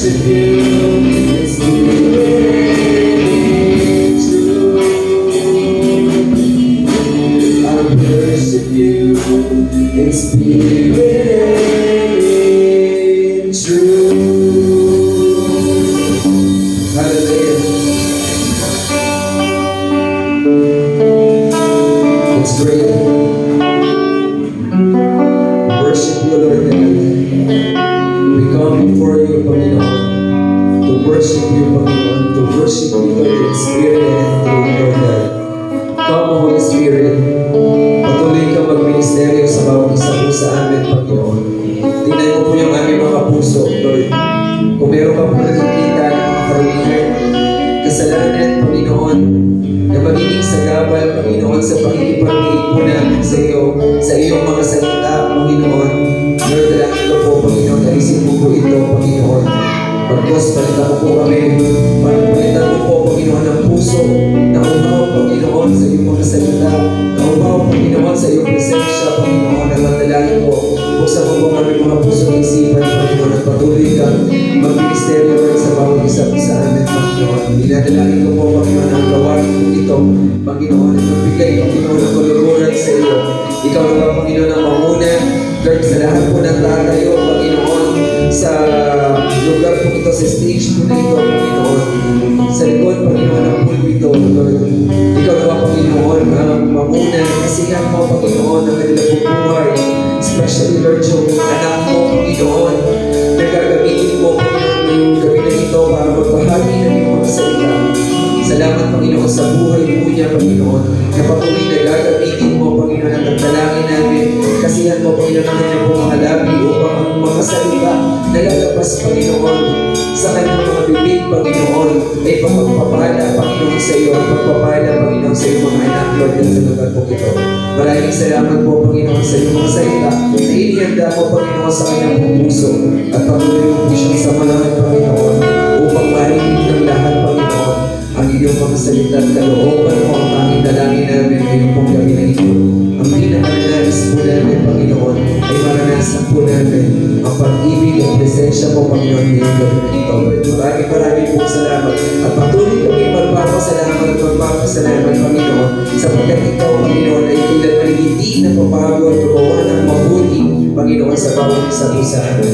worship you in spirit and truth. I worship you in spirit and truth. Hallelujah. Let's pray. Worship you, Lord God. We come before you, Panginoon, to worship you, Panginoon, to worship you, Lord, in spirit and truth, Lord God. Come, Holy Spirit, patuloy ka magministeryo sa bawat isa po sa amin, Panginoon. Tingnan mo po yung aming mga puso, Lord. Kung meron ka po nakikita ng mga karulihan, kasalanan, Panginoon, na magiging sagabal, Panginoon, sa pakikipag-iig po namin sa iyo, sa iyong mga salita, Panginoon. Lord, dalangin ko po, Panginoon, alisin mo po ito, Panginoon. Pag-Diyos, palitan mo po kami. Palitan mo po, Panginoon, ang puso na umaw, Panginoon, sa iyong mga salita, na umaw, Panginoon, sa iyong presensya, Panginoon, at dalangin ko. Buksan mo po kami mga puso ng isipan, Panginoon, at patuloy ka mag-ministeryo rin sa bawat isa po sa amin, Panginoon. Dinadalangin ko po, Panginoon, ang gawain po ito, Panginoon, at magbigay, Panginoon, ng kaluluran sa iyo. Ikaw na ba, Panginoon, ang mamuna, Lord, sa lahat po ng tatayo, Panginoon, sa lugar po ito, sa stage po na ito, Panginoon, sa likod, Panginoon, ang pulpito, Lord. Ikaw na ba, Panginoon, ang mamuna, kasihan mo, Panginoon, ang kanilang bubuhay, especially, Lord, yung anak mo, Panginoon, na gagamitin mo, Panginoon, yung gabi na ito para magbahagi ng iyong mga salita. Salamat, Panginoon, sa buhay po niya, Panginoon, na patuloy na gagamitin mo, Panginoon, ang nagdalangin namin. Kasihan mo, Panginoon, ang kanyang mga labi upang ang mga salita na lalabas, Panginoon, sa kanyang mga bibig, Panginoon, ay pagpapala, Panginoon, sa iyo, at pagpapala, Panginoon, sa iyong mga anak, Lord, at sa lugar po ito. Maraming salamat po, Panginoon, sa iyong mga salita na inihanda mo, Panginoon, sa kanyang puso, at patuloy mo po siyang samahan, Panginoon, upang marinig ng lahat, Panginoon, ang iyong mga salita at kalooban mo ang aming dalangin namin ngayong pong gabi na ito. Ang pinaka-nais po namin, Panginoon, ay maranasan po namin ang pag-ibig at presensya mo, Panginoon, ngayong gabi na ito. Maraming po salamat at patuloy kami magpapasalamat at magpapasalamat, Panginoon, sapagkat ikaw, Panginoon, ay kailanman hindi na papago at gumawa ng mabuti, Panginoon, sa bawat isa po sa amin.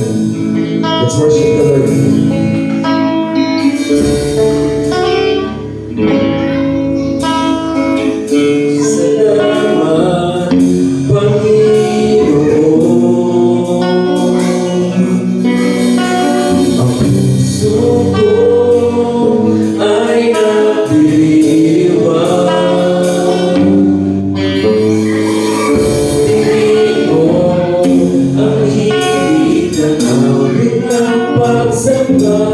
Let's worship the Lord. Salamat, Panginoon. Ang puso ko ay nagdiriwang. Tingin mo ang higit na awit ng pagsamba.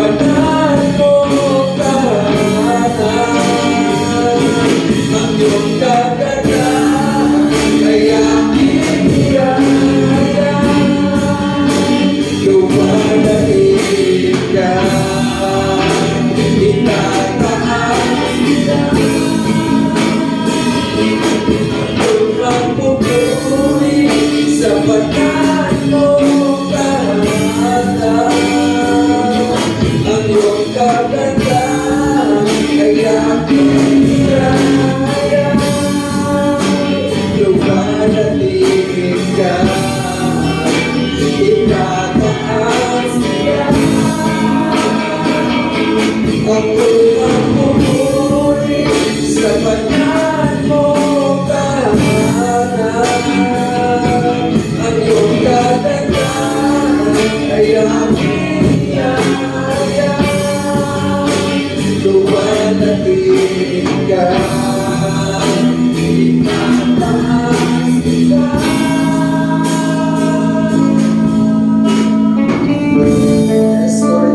Luwanan mo kahanan ang iyong kagandaan, kaya kiniyaya luwanahin ka, itataas ka. Ang pupuri sa banan mo kahanan ang iyong kagandaan, kaya kiniyaya luwanahin ka, itataas ka. Ako ang pupuri sa banan mo kahanan ang iyong kagandaan, kaya kiniyaya luwanahin ka, itataas ka. Yes, Lord.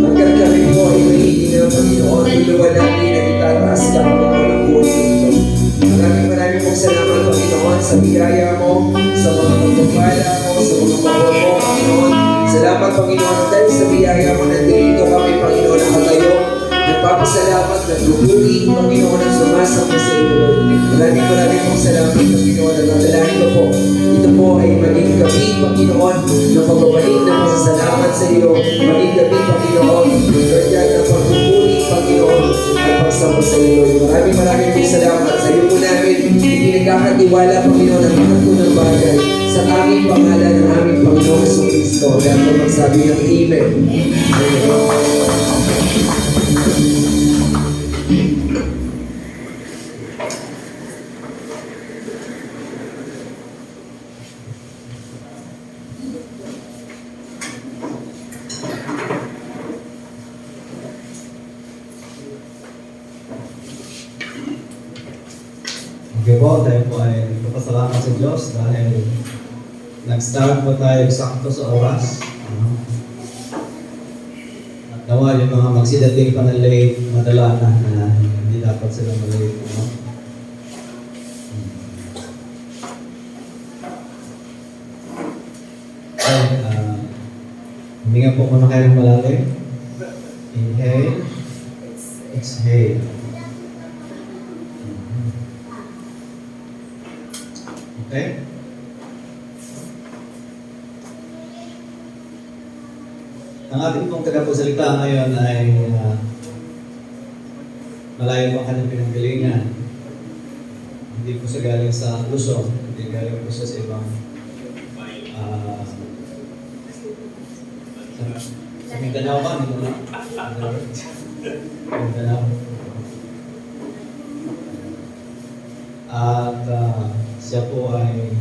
Hanggang kami po ay nahihingin ng Panginoon, luwanahin at itataas ka, Panginoon, ang buhay nito. Maraming pong salamat, Panginoon, sa biyaya mo, sa mga pagpapala mo, sa mga pahor mo, Panginoon. Salamat, Panginoon, dahil sa biyaya mo, nandito kami, Panginoon, nakatayo. Nagpapasalamat, nagpupuri, Panginoon, at sumasamba sa iyo. Maraming pong salamat, Panginoon, at nadalahin ko po. Ito po ay maging gabi, Panginoon, ng pagbabalik na masasalamat sa iyo. Maging gabi, Panginoon, ganyan ng pagpupuri, Panginoon, at pagsamba sa iyo. Maraming pong salamat sa iyo po namin. Ipinagkakatiwala, Panginoon, ang mga tunang bagay sa aming pangalan ng aming Panginoon Jesucristo. Kaya po magsabi ng Amen. Okay po, tayo po ay nagpapasalamat sa Diyos dahil nag-start po tayo sakto sa oras. At nawa yung mga magsidating pa na late, madala na hindi dapat sila malate. Okay, huminga po muna kayo ng malalim. Inhale, exhale. Okay? Ang ating pong tagapagsalita ngayon ay malayo pa kanyang pinanggalingan. Hindi po siya galing sa Luzon, hindi galing po siya sa ibang sa Mindanao ba? Mindanao. At siya po ay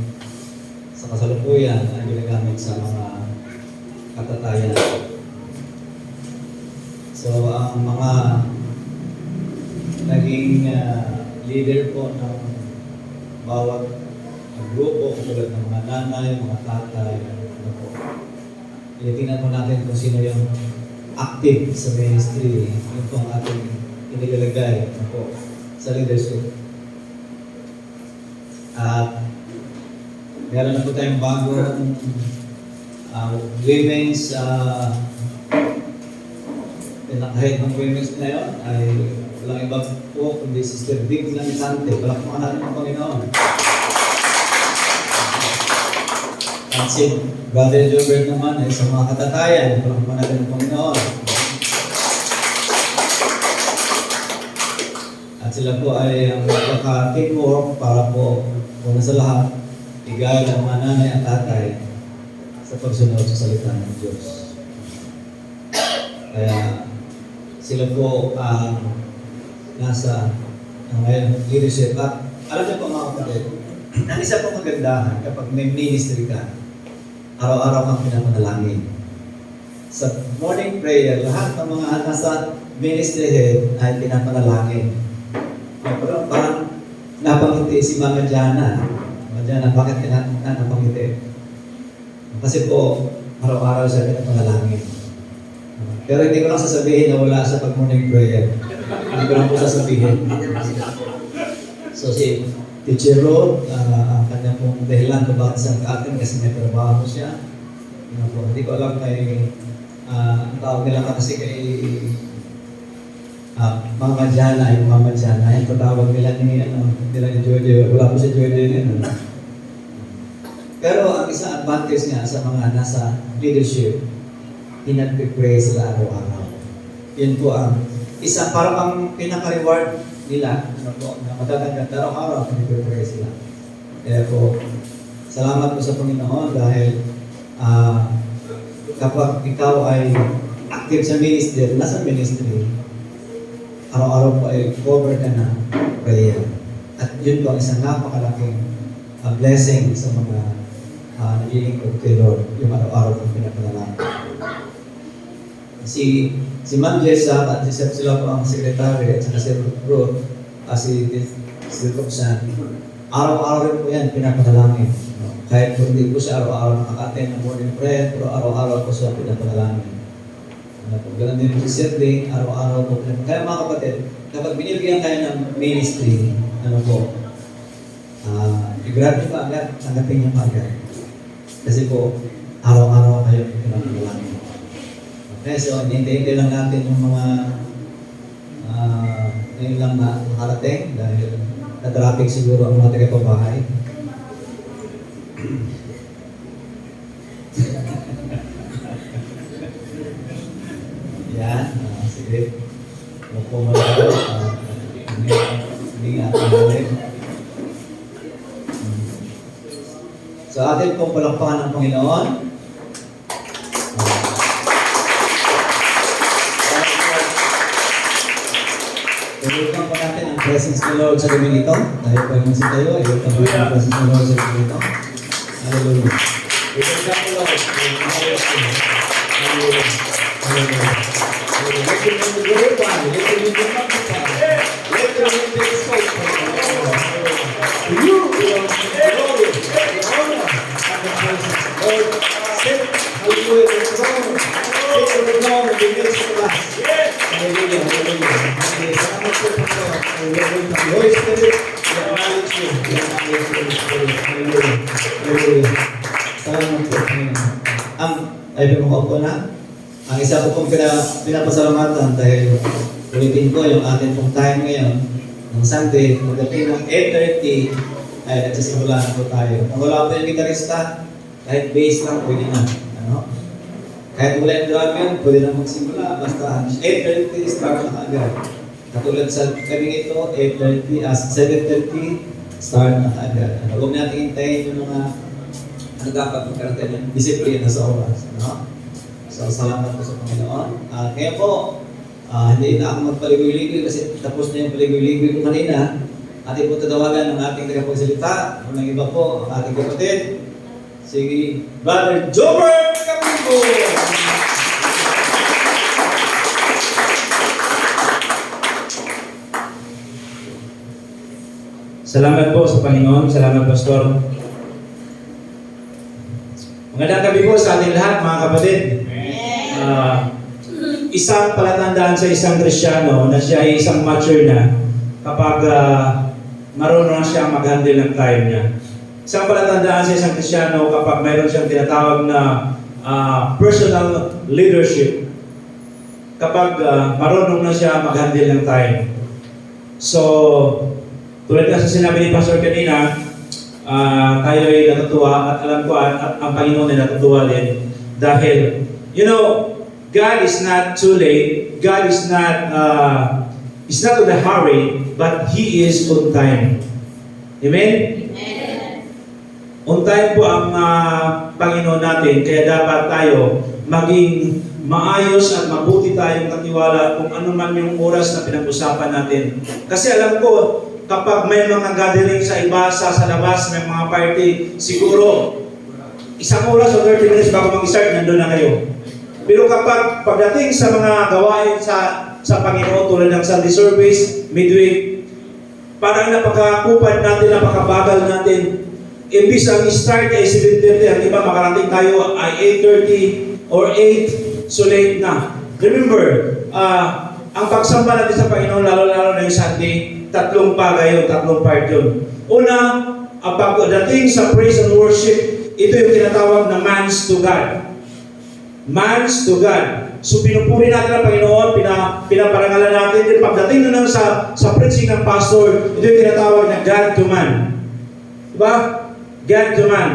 sa kasalukuyan ay ginagamit sa mga katatayan. So, ang mga naging leader po ng bawat grupo, tulad ng mga nanay, mga tatay, ano po. Tingnan po natin kung sino yung active sa ministry, yun po ang ating inilalagay ano po, sa leadership. At meron na po tayong bagong women's pinaka-head ng women's na yun ay walang iba po kundi Sister Vic Lamitante. Palakpakan natin ang Panginoon. At si Brother Jobert naman ay sa mga katatayan. Palakpakan natin ang Panginoon. At sila po ay ang magkaka-teamwork para po una sa lahat, igaya ng mga nanay at tatay sa pagsunod sa salita ng Diyos. Kaya sila po ang nasa ngayon leadership. At alam niyo po mga kapatid, ang isa pong kagandahan kapag may ministry ka, araw-araw kang pinapanalangin. Sa morning prayer, lahat ng mga nasa ministry head ay pinapanalangin. Parang napangiti si Mama Jana. Mama Jana, bakit napangiti? Kasi po, araw-araw siya pinapanalangin. Pero hindi ko lang sasabihin na wala sa pag-morning prayer. Hindi ko lang po sasabihin. So si Teacher Ro, ang kanya pong dahilan kung bakit siya nag-attend kasi may trabaho siya. Hindi ko alam kay, ang tawag nila kasi kay Mama Jana, yung Mama Jana, yung tatawag nila ni Joy, wala po si Joy din. Pero ang isang advantage nga sa mga nasa leadership, pinag-pray sila araw-araw. Yun po ang isa, parang ang pinaka-reward nila, na matatagad araw-araw, pinag-pray sila. Kaya po, salamat po sa Panginoon dahil kapag ikaw ay active sa ministry, nasa ministry, araw-araw po ay cover ka na prayer. At yun po ang isang napakalaking blessing sa mga nagiging kay Lord, yung araw-araw kong pinapanalangin. Si Ma'am Jessa at sila po ang secretary at saka si Ruth, si Roxanne, araw-araw rin po yan pinapanalangin. Kahit po hindi po siya araw-araw nakaka-attend ng morning prayer, pero araw-araw po siya pinapanalangin. Ganun din po si Sirling, araw-araw po pinapanalangin. Kaya mga kapatid, kapag binibigyan kayo ng ministry, i-grab nyo pa agad, tanggapin nyo pa agad. Kasi po, araw-araw kayo pinapanalangin. Okay, so hindi lang natin yung mga ngayon lang na nakarating dahil na-traffic siguro ang mga taga-pabahay. Yan, sige. Huwag po malayo. Hindi nga pinalik. So atin pong palakpakan ng Panginoon. Welcome po natin ang presence ng Lord sa gabi nito. Tayo po yung tayo. Welcome po ang presence ng Lord sa gabi nito. Hallelujah. Welcome po Lord. Hallelujah. Hallelujah. Let your name be glorified. Let your name be magnified. Let your name be exalted. To you belongs the glory, the honor, and the praise. Lord, sit, hallelujah, the throne. Sit on the throne in the midst of us. Hallelujah, hallelujah. Salamat po po po. Holy Spirit, we acknowledge you. We acknowledge you, Holy Spirit. Hallelujah. Hallelujah. Salamat po. Ay pumukaupo na. Ang isa po pong pinapasalamatan dahil ulitin ko yung atin pong time ngayon ng Sunday, pagdating ng 8:30 ay nagsisimula na po tayo. Kung wala po yung gitarista, kahit bass lang pwede na. Kahit wala yung drum yun, pwede na magsimula. Basta 8:30 start na agad. Katulad sa gabi ito, 7:30 start na agad. Huwag natin hintayin yung mga dapat magkaroon ng disiplina sa oras. So, salamat po sa Panginoon. Kaya po, hindi na ako magpaligoy-ligoy kasi tapos na yung paligoy-ligoy ko kanina. Ating po tatawagan ng ating tagapagsalita. Unang iba po, ang ating kapatid, si Brother Jobert Capigo. Salamat po sa Panginoon. Salamat, Pastor. Magandang gabi po sa ating lahat, mga kapatid. Isang palatandaan sa isang Kristiyano na siya ay isang mature na kapag marunong siya mag-handle ng time niya. Isang palatandaan sa isang Kristiyano kapag mayroon siyang tinatawag na personal leadership. Kapag marunong na siya mag-handle ng time. So, tulad na sa sinabi ni Pastor kanina, tayo ay natutuwa at alam ko at ang Panginoon ay natutuwa din. Dahil, God is not too late. God is not in a hurry, but He is on time. Amen? Amen. On time po ang Panginoon natin, kaya dapat tayo maging maayos at mabuti tayong katiwala kung ano man yung oras na pinag-usapan natin. Kasi alam ko, kapag may mga gathering sa iba, sa labas, may mga party, siguro, isang oras o 30 minutes bago mag-start, nandun na kayo. Pero kapag pagdating sa mga gawain sa Panginoon, tulad ng Sunday service, midweek, parang napakakupad natin, napakabagal natin. Imbis ang start ay 7:30, ang iba makarating tayo ay 8:30 or 8, so late na. Remember, ang pagsamba natin sa Panginoon, lalo-lalo na yung Sunday, tatlong bagay yun, tatlong part yun. Una, pagdating sa praise and worship, ito yung tinatawag na mans to God. Mans to God. So pinupuri natin ang Panginoon, pinaparangalan natin. Then pagdating na lang sa preaching ng pastor, ito yung tinatawag na God to man. Diba? God to man.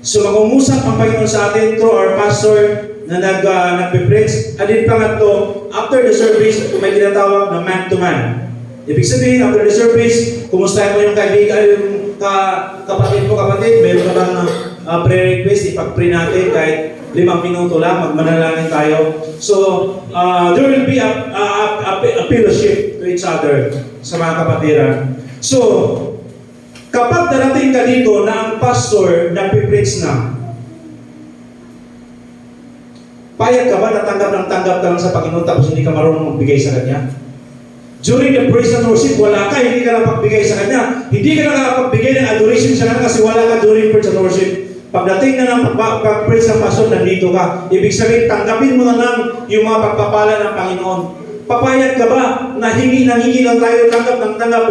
So mag-umusap ang Panginoon sa atin through our pastor na nagpe-preach. And then pangatlo, after the service, may tinatawag na man to man. Ibig sabihin, after the service, kumustahin mo yung kaibigan, yung kapatid mo, meron ka bang prayer request, ipag-pray natin kahit 5 minuto lang, magmanalangin tayo. So, there will be a fellowship to each other sa mga kapatiran. So, kapag darating ka dito na ang pastor nagpipreach na, payag ka ba na tanggap ka lang sa Panginoon tapos hindi ka marunong magbigay sa Kanya? During the praise and worship, wala ka, hindi ka nakapagbigay sa Kanya. Hindi ka nakapagbigay ng adoration sa Kanya kasi wala ka during praise and worship. Pagdating na ng pag-praise ng pastor, nandito ka. Ibig sabihin, tanggapin mo na lang yung mga pagpapala ng Panginoon. Papayag ka ba na hingi lang tayo, tanggap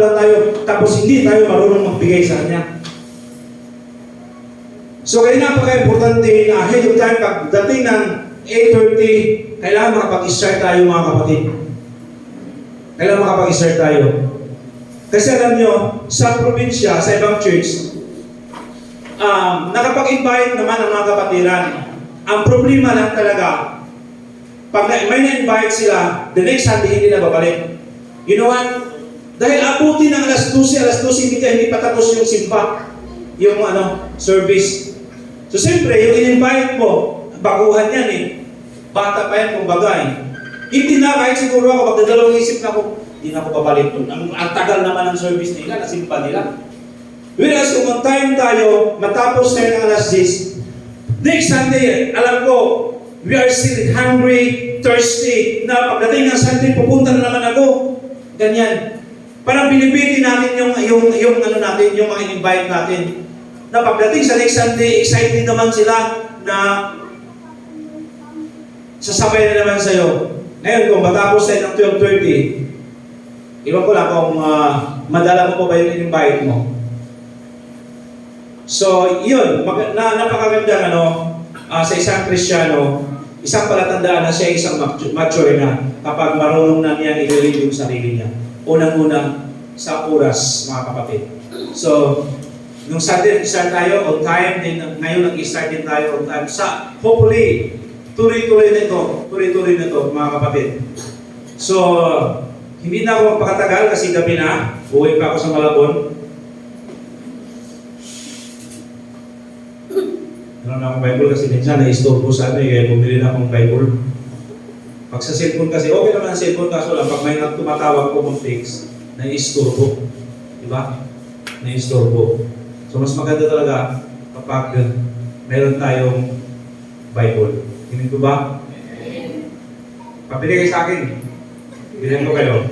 lang tayo, tapos hindi tayo marunong magbigay sa Kanya? So, kaya napaka-importante na ahead of time, pagdating ng 8:30, kailangan makapag-start tayo mga kapatid. Kailangan makapag-start tayo. Kasi alam nyo, sa probinsya, sa ibang church, nakapag-invite naman ang mga kapatiran. Ang problema lang talaga, pag may na-invite sila, the next Sunday hindi na babalik. You know what? Dahil abuti ng alas 12, hindi pa tapos yung simpa, yung service. So siyempre, yung in-invite mo, baguhan yan eh. Bata pa yan kung bagay. Hindi na, kahit siguro ako, magdadalawang isip na ako, hindi na ako babalik doon. Ang tagal naman ng service nila, nasimpa nila. Whereas kung on time tayo, matapos tayo ng alas 10, next Sunday, alam ko, we are still hungry, thirsty, na pagdating ng Sunday, pupunta na naman ako. Ganyan. Parang binibiti natin yung mga in-invite natin. Na pagdating sa next Sunday, excited naman sila na sasabay na naman sa'yo. Ngayon, kung matapos tayo ng 12:30, iwan ko lang kung madala mo pa ba yung in-invite mo. So, yun, napakaganda sa isang Kristiyano, isang palatandaan na siya isang mature na kapag marunong na niya i-lead yung sarili niya. Unang-una, sa oras, mga kapatid. So, nung Sunday, nag-start tayo on time, din ngayon nag-start din tayo on time. Hopefully, tuloy-tuloy na ito, mga kapatid. So, hindi na ako magpakatagal kasi gabi na, uwi pa ako sa Malabon. Meron na akong Bible kasi minsan na-store ko sa kaya bumili na akong Bible. Pag sa cellphone kasi, okay naman ang cellphone, kaso lang, pag may tumatawag ko kung fix, na-store ko. Diba? Na-store ko. So, mas maganda talaga kapag meron tayong Bible. Hindi ko ba? Pabili kayo sa akin. Bilhin ko kayo.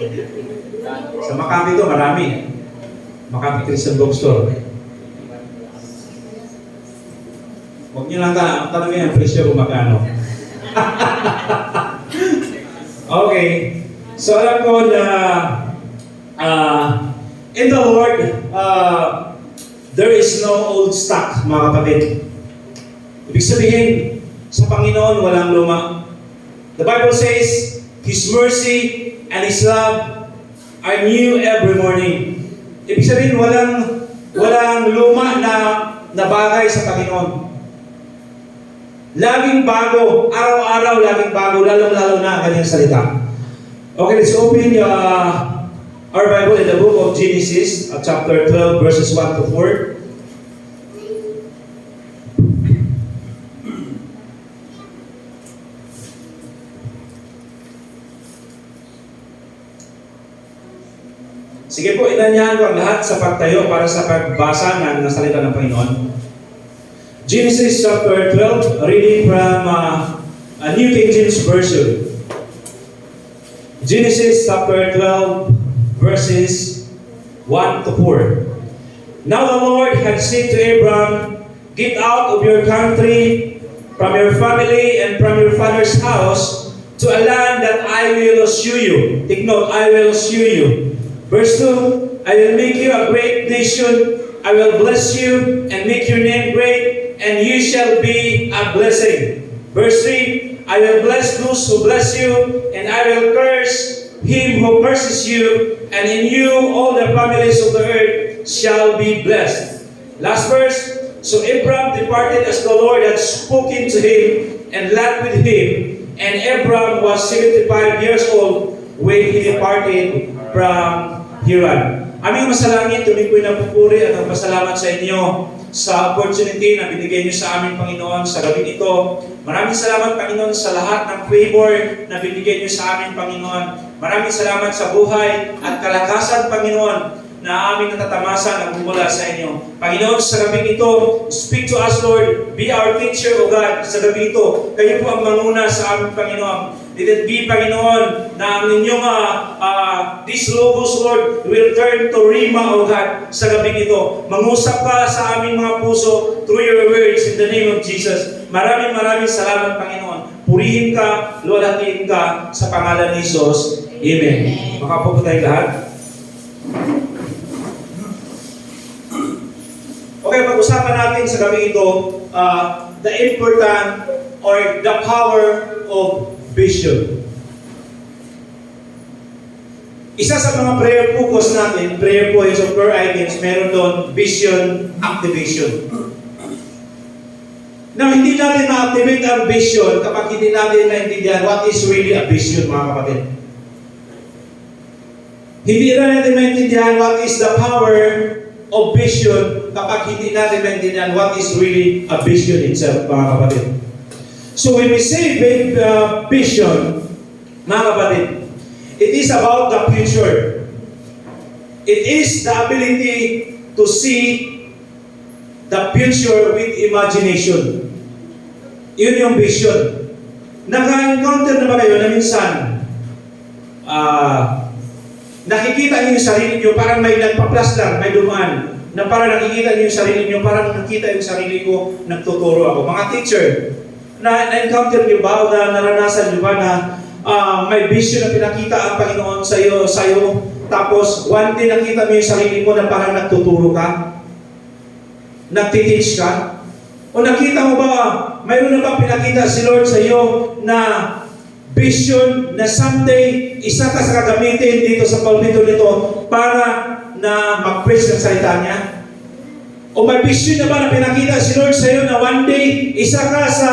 Sa Makati ito, marami. Makati Christian Bookstore. Huwag niyo lang tanongin ang presyo kung magkano. Okay. So alam ko na in the Lord, there is no old stock, mga kapatid. Ibig sabihin, sa Panginoon walang luma. The Bible says, His mercy and His love are new every morning. Ibig sabihin, walang luma na bagay sa Panginoon. Laging bago, araw-araw laging bago, lalong-lalo na ang kanyang salita. Okay, let's open our Bible in the book of Genesis, chapter 12, verses 1 to 4. Sige po, inanyahan ko ang lahat sa pagtayo para sa pagbasa ng salita ng Panginoon. Genesis chapter 12, reading from a New King James Version. Genesis chapter 12, verses 1 to 4. Now the Lord had said to Abram, "Get out of your country, from your family, and from your father's house, to a land that I will show you. Take note, I will show you. Verse 2, I will make you a great nation. I will bless you and make your name great, and you shall be a blessing. Verse 3, I will bless those who bless you, and I will curse him who curses you, and in you all the families of the earth shall be blessed. Last verse, so Abram departed as the Lord had spoken to him, and Lot with him, and Abram was 75 years old when he departed from Haran. Aming masalangit, tumikoy na pupuri at magpasalamat sa inyo sa opportunity na binigay niyo sa aming Panginoon sa gabi ito. Maraming salamat, Panginoon, sa lahat ng favor na binigay niyo sa aming Panginoon. Maraming salamat sa buhay at kalakasan, Panginoon, na aming natatamasan at bumula sa inyo. Panginoon, sa gabi ito, speak to us, Lord. Be our teacher, O God, sa gabi ito. Kayo po ang manguna sa aming Panginoon. Let it be, Panginoon, na ang inyong these logos, Lord, will turn to Rima, O God, sa gabi ito. Mangusap ka sa aming mga puso through your words in the name of Jesus. Maraming salamat, Panginoon. Purihin ka, luwalhatiin ka sa pangalan ni Jesus. Amen. Makapo po tayong lahat. Okay, pag-usapan natin sa gabi ito, the important or the power of vision. Isa sa mga prayer focus natin, prayer points of prayer items, meron doon vision activation. Now, hindi natin ma-activate ang vision kapag hindi natin maintindihan what is really a vision, mga kapatid. Hindi na natin maintindihan what is the power of vision kapag hindi natin maintindihan what is really a vision itself, mga kapatid. So when we say vision, mga kapatid, it is about the future. It is the ability to see the future with imagination. Yun yung vision. Naka-encounter na ba kayo na minsan, nakikita niyo yung sarili niyo, parang may nagpa-plus lang, may dumaan, na parang nakikita niyo yung sarili niyo, parang nakita yung sarili ko, nagtuturo ako. Mga teacher, na-encounter niyo ba o na naranasan niyo ba na may vision na pinakita ang Panginoon sa iyo, tapos one day nakita mo yung sarili mo na parang nagtuturo ka? Nagtiteach ka? O nakita mo ba, mayroon na ba pinakita si Lord sa iyo na vision na someday isa ka sa gagamitin dito sa pulpito nito para na mag-preach ng salita niya? O may vision na ba na pinakita si Lord sa iyo na one day isa ka sa